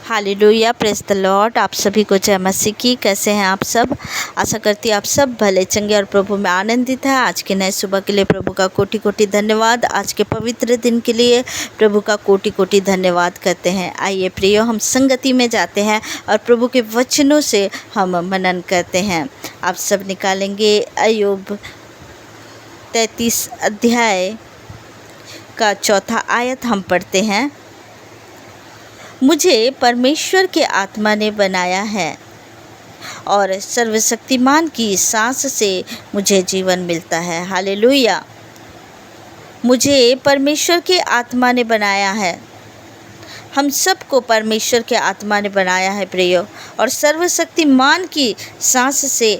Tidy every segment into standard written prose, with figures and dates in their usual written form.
Hallelujah, praise the Lord. आप सभी को जय मसीह की। कैसे हैं आप सब? आशा करती आप सब भले चंगे और प्रभु में आनंदित है। आज के नए सुबह के लिए प्रभु का कोटि कोटि धन्यवाद। आज के पवित्र दिन के लिए प्रभु का कोटि कोटि धन्यवाद करते हैं। आइए प्रियो, हम संगति में जाते हैं और प्रभु के वचनों से हम मनन करते हैं। आप सब निकालेंगे अय्यूब 33 अध्याय का 4 आयत हम पढ़ते हैं। मुझे परमेश्वर के आत्मा ने बनाया है और सर्वशक्तिमान की सांस से मुझे जीवन मिलता है। हालेलुया। मुझे परमेश्वर के आत्मा ने बनाया है। हम सबको परमेश्वर के आत्मा ने बनाया है प्रियो, और सर्वशक्तिमान की सांस से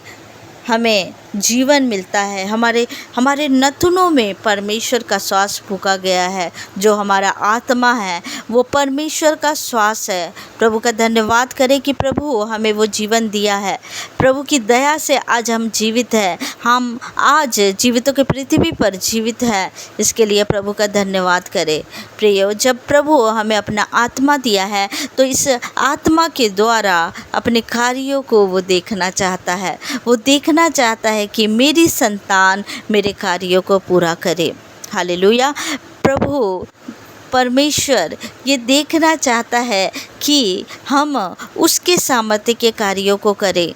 हमें जीवन मिलता है। हमारे नथुनों में परमेश्वर का श्वास फूंका गया है। जो हमारा आत्मा है वो परमेश्वर का श्वास है। प्रभु का धन्यवाद करें कि प्रभु हमें वो जीवन दिया है। प्रभु की दया से आज हम जीवित हैं। हम आज जीवितों की पृथ्वी पर जीवित हैं। इसके लिए प्रभु का धन्यवाद करें। प्रियो, जब प्रभु हमें अपना आत्मा दिया है तो इस आत्मा के द्वारा अपने कार्यों को वो देखना चाहता है। वो देखना चाहता है कि मेरी संतान मेरे कार्यों को पूरा करे। हालेलुया। प्रभु परमेश्वर ये देखना चाहता है कि हम उसके सामर्थ्य के कार्यों को करें।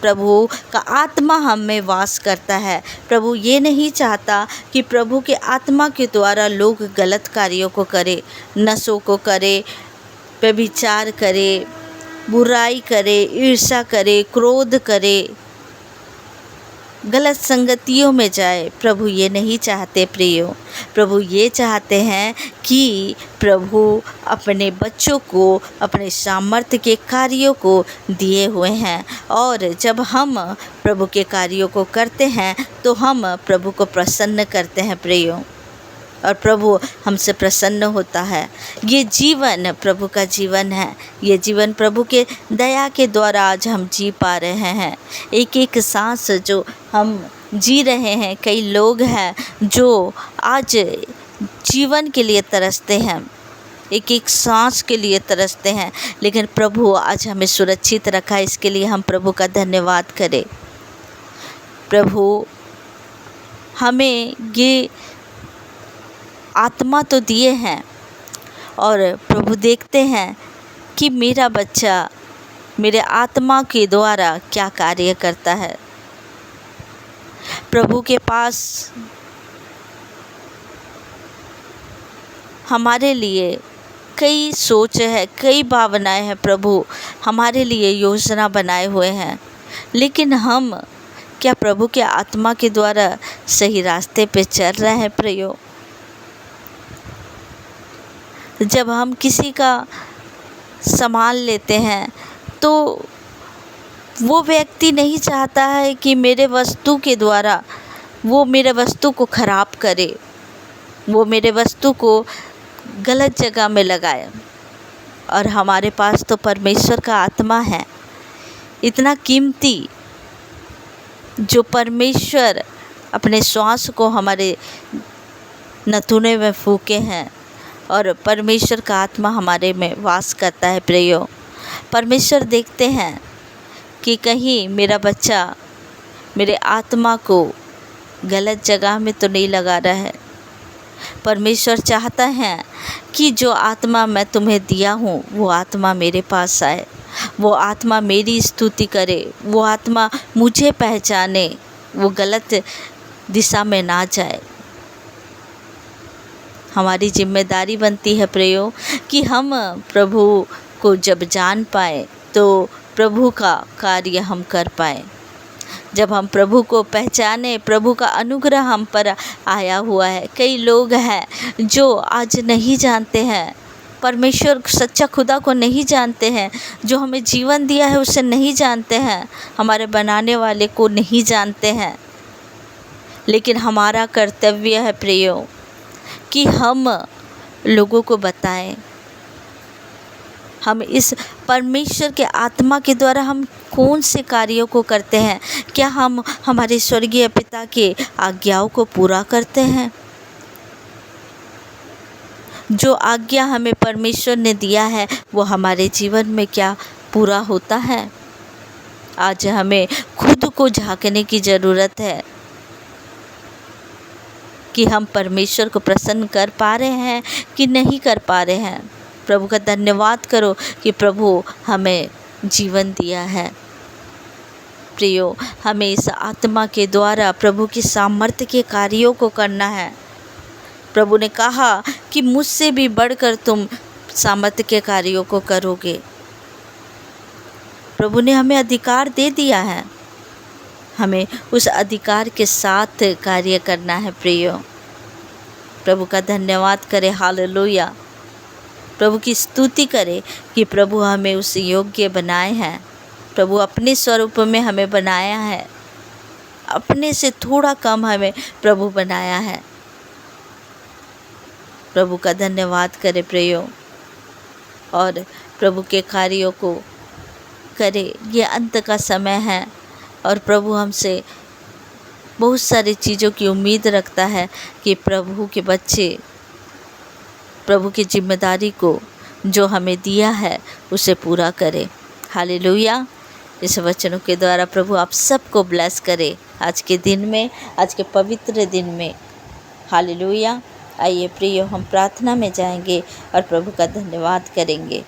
प्रभु का आत्मा हम में वास करता है। प्रभु ये नहीं चाहता कि प्रभु के आत्मा के द्वारा लोग गलत कार्यों को करें, नशों को करें, व्यभिचार करें, बुराई करें, ईर्ष्या करें, क्रोध करें, गलत संगतियों में जाए। प्रभु ये नहीं चाहते प्रियो। प्रभु ये चाहते हैं कि प्रभु अपने बच्चों को अपने सामर्थ्य के कार्यों को दिए हुए हैं, और जब हम प्रभु के कार्यों को करते हैं तो हम प्रभु को प्रसन्न करते हैं प्रियो, और प्रभु हमसे प्रसन्न होता है। ये जीवन प्रभु का जीवन है। ये जीवन प्रभु के दया के द्वारा आज हम जी पा रहे हैं। एक एक सांस जो हम जी रहे हैं, कई लोग हैं जो आज जीवन के लिए तरसते हैं, एक एक सांस के लिए तरसते हैं, लेकिन प्रभु आज हमें सुरक्षित रखा। इसके लिए हम प्रभु का धन्यवाद करें। प्रभु हमें ये आत्मा तो दिए हैं, और प्रभु देखते हैं कि मेरा बच्चा मेरे आत्मा के द्वारा क्या कार्य करता है। प्रभु के पास हमारे लिए कई सोच है, कई भावनाएं हैं। प्रभु हमारे लिए योजना बनाए हुए हैं, लेकिन हम क्या प्रभु के आत्मा के द्वारा सही रास्ते पे चल रहे हैं प्रियो? जब हम किसी का सामान लेते हैं तो वो व्यक्ति नहीं चाहता है कि मेरे वस्तु के द्वारा वो मेरे वस्तु को ख़राब करे, वो मेरे वस्तु को गलत जगह में लगाए। और हमारे पास तो परमेश्वर का आत्मा है, इतना कीमती, जो परमेश्वर अपने श्वास को हमारे नथुने में फूके हैं, और परमेश्वर का आत्मा हमारे में वास करता है प्रियो। परमेश्वर देखते हैं कि कहीं मेरा बच्चा मेरे आत्मा को गलत जगह में तो नहीं लगा रहा है। परमेश्वर चाहता है कि जो आत्मा मैं तुम्हें दिया हूँ वो आत्मा मेरे पास आए, वो आत्मा मेरी स्तुति करे, वो आत्मा मुझे पहचाने, वो गलत दिशा में ना जाए। हमारी जिम्मेदारी बनती है प्रियो कि हम प्रभु को जब जान पाए तो प्रभु का कार्य हम कर पाए। जब हम प्रभु को पहचाने, प्रभु का अनुग्रह हम पर आया हुआ है। कई लोग हैं जो आज नहीं जानते हैं, परमेश्वर सच्चा खुदा को नहीं जानते हैं, जो हमें जीवन दिया है उसे नहीं जानते हैं, हमारे बनाने वाले को नहीं जानते हैं। लेकिन हमारा कर्तव्य है प्रियो कि हम लोगों को बताएं। हम इस परमेश्वर के आत्मा के द्वारा हम कौन से कार्यों को करते हैं? क्या हम हमारे स्वर्गीय पिता के आज्ञाओं को पूरा करते हैं? जो आज्ञा हमें परमेश्वर ने दिया है वो हमारे जीवन में क्या पूरा होता है। आज हमें खुद को झांकने की ज़रूरत है कि हम परमेश्वर को प्रसन्न कर पा रहे हैं कि नहीं कर पा रहे हैं। प्रभु का धन्यवाद करो कि प्रभु हमें जीवन दिया है। प्रियो, हमें इस आत्मा के द्वारा प्रभु की सामर्थ्य के कार्यों को करना है। प्रभु ने कहा कि मुझसे भी बढ़कर तुम सामर्थ्य के कार्यों को करोगे। प्रभु ने हमें अधिकार दे दिया है, हमें उस अधिकार के साथ कार्य करना है। प्रियो, प्रभु का धन्यवाद करें। हालेलुया। प्रभु की स्तुति करें कि प्रभु हमें उस योग्य बनाए हैं। प्रभु अपने स्वरूप में हमें बनाया है, अपने से थोड़ा कम हमें प्रभु बनाया है। प्रभु का धन्यवाद करें प्रियो, और प्रभु के कार्यों को करें। ये अंत का समय है और प्रभु हमसे बहुत सारी चीज़ों की उम्मीद रखता है कि प्रभु के बच्चे प्रभु की जिम्मेदारी को जो हमें दिया है उसे पूरा करें। हालेलुया। इस वचनों के द्वारा प्रभु आप सबको ब्लेस करे आज के दिन में, आज के पवित्र दिन में। हालेलुया। आइए प्रियो, हम प्रार्थना में जाएंगे और प्रभु का धन्यवाद करेंगे।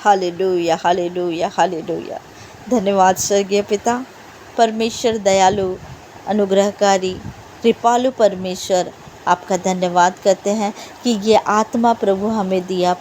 Hallelujah, hallelujah, hallelujah. धन्यवाद स्वर्गीय पिता परमेश्वर, दयालु, अनुग्रहकारी, कृपालु परमेश्वर, आपका धन्यवाद करते हैं कि ये आत्मा प्रभु हमें दिया।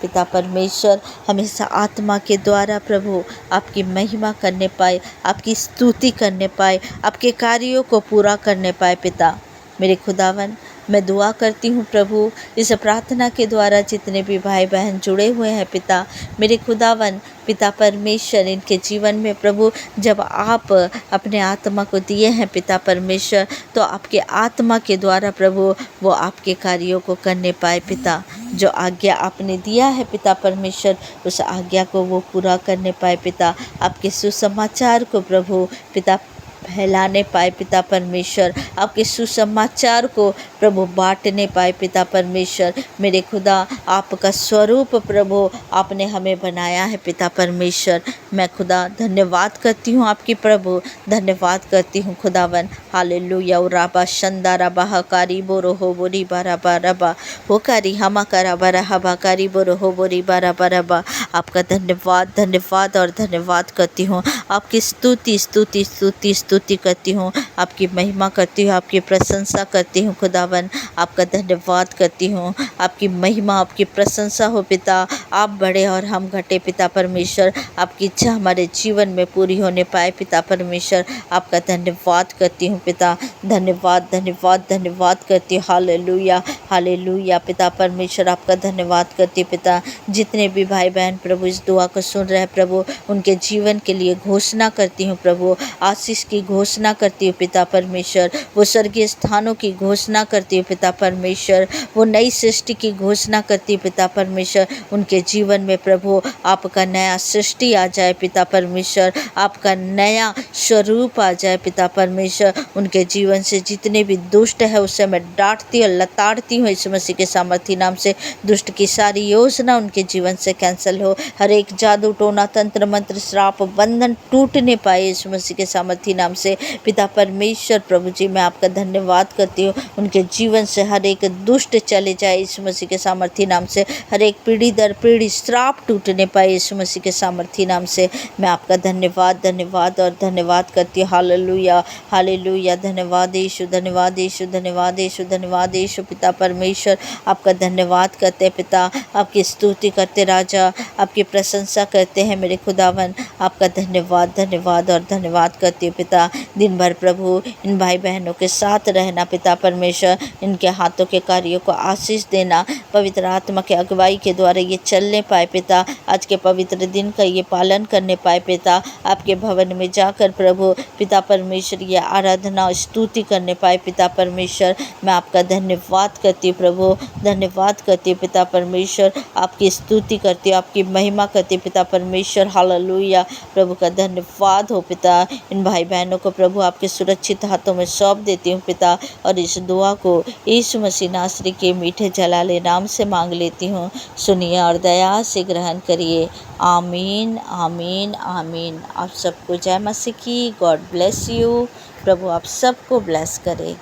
पिता परमेश्वर, हमेशा आत्मा के द्वारा प्रभु आपकी महिमा करने पाए, आपकी स्तुति करने पाए, आपके कार्यों को पूरा करने पाए। पिता मेरे खुदावन, मैं दुआ करती हूँ प्रभु, इस प्रार्थना के द्वारा जितने भी भाई बहन जुड़े हुए हैं पिता मेरे खुदावन, पिता परमेश्वर, इनके जीवन में प्रभु जब आप अपने आत्मा को दिए हैं पिता परमेश्वर, तो आपके आत्मा के द्वारा प्रभु वो आपके कार्यों को करने पाए। पिता जो आज्ञा आपने दिया है पिता परमेश्वर, उस आज्ञा को वो पूरा करने पाए। पिता आपके सुसमाचार को प्रभु पिता फैलाने पाए। पिता परमेश्वर आपके सुसमाचार को प्रभु बांटने पाए। पिता परमेश्वर मेरे खुदा, आपका स्वरूप प्रभु आपने हमें बनाया है। पिता परमेश्वर मैं खुदा धन्यवाद करती हूँ आपकी प्रभु, धन्यवाद करती हूँ खुदावन। हालेलुया। राबा शंदा रबा हकारी बोरो हो बोरी बारा बारबा होकारी हमा करा बरा हबाकारी बोरो हो बोरी बारा बारबा। आपका धन्यवाद, धन्यवाद और धन्यवाद करती हूँ। आपकी स्तुति स्तुति स्तुति स्तुति करती हूँ, आपकी महिमा करती हूँ, आपकी प्रशंसा करती हूँ खुदावन। आपका धन्यवाद करती हूँ, आपकी महिमा आपकी प्रशंसा हो पिता। आप बड़े और हम घटे पिता परमेश्वर, आपकी इच्छा हमारे जीवन में पूरी होने पाए पिता परमेश्वर। आपका धन्यवाद करती हूँ पिता, धन्यवाद धन्यवाद धन्यवाद करती हूँ। Hallelujah, hallelujah. पिता परमेश्वर आपका धन्यवाद करती हूँ पिता। जितने भी भाई बहन प्रभु इस दुआ को सुन रहे हैं प्रभु, उनके जीवन के लिए घोषणा करती हूँ प्रभु, आशीष की घोषणा करती हूँ पिता परमेश्वर, वो स्वर्गीय स्थानों की घोषणा करती हूँ पिता परमेश्वर, वो नई सृष्टि की घोषणा करती हूँ पिता परमेश्वर। उनके जीवन में प्रभु आपका नया सृष्टि आ जाए पिता परमेश्वर, आपका नया स्वरूप आ जाए पिता परमेश्वर। उनके जीवन से जितने भी दुष्ट है उसे मैं डांटती और लताड़ती हूँ यीशु मसीह के सामर्थी नाम से। दुष्ट की सारी योजना उनके जीवन से कैंसिल हो, हर एक जादू टोना तंत्र मंत्र श्राप बंधन टूटने पाए यीशु मसीह के सामर्थी नाम से। पिता परमेश्वर प्रभु जी मैं आपका धन्यवाद करती हूँ, उनके जीवन से हर एक दुष्ट चले जाए यीशु मसीह के सामर्थी नाम से। हर एक पीढ़ी दर पीढ़ी श्राप टूटने पाए यीशु मसीह के सामर्थी नाम से। मैं आपका धन्यवाद धन्यवाद और धन्यवाद करती हूँ। Hallelujah, hallelujah. धन्यवाद यीशु, धन्यवाद यीशु, धन्यवाद यीशु, धन्यवाद यीशु। पिता परमेश्वर आपका धन्यवाद करते पिता, आपकी स्तुति करते राजा, आपकी प्रशंसा करते हैं मेरे खुदावन। आपका धन्यवाद धन्यवाद और धन्यवाद करती हूँ पिता। दिन भर प्रभु इन भाई बहनों के साथ रहना पिता परमेश्वर, इनके हाथों के कार्यों को आशीष देना, पवित्र आत्मा के अगुवाई के द्वारा ये चलने पाए पिता। आज के पवित्र दिन का ये पालन करने पाए पिता। आपके भवन में जाकर प्रभु पिता परमेश्वर ये आराधना स्तुति करने पाए पिता परमेश्वर। मैं आपका धन्यवाद करती हूँ प्रभु, धन्यवाद करती हूँ पिता परमेश्वर। आपकी स्तुति करती हूँ, आपकी महिमा करती हूँ पिता परमेश्वर। हालेलुया। प्रभु का धन्यवाद हो पिता। इन भाई बहनों को प्रभु आपके सुरक्षा सुरक्षित हाथों में सौंप देती हूँ पिता, और इस दुआ को यीशु मसीह नासरी के मीठे जलाले नाम से मांग लेती हूँ। सुनिए और दया से ग्रहण करिए। आमीन, आमीन, आमीन। आप सबको जय मसीह की। God bless you. प्रभु आप सबको ब्लेस करे।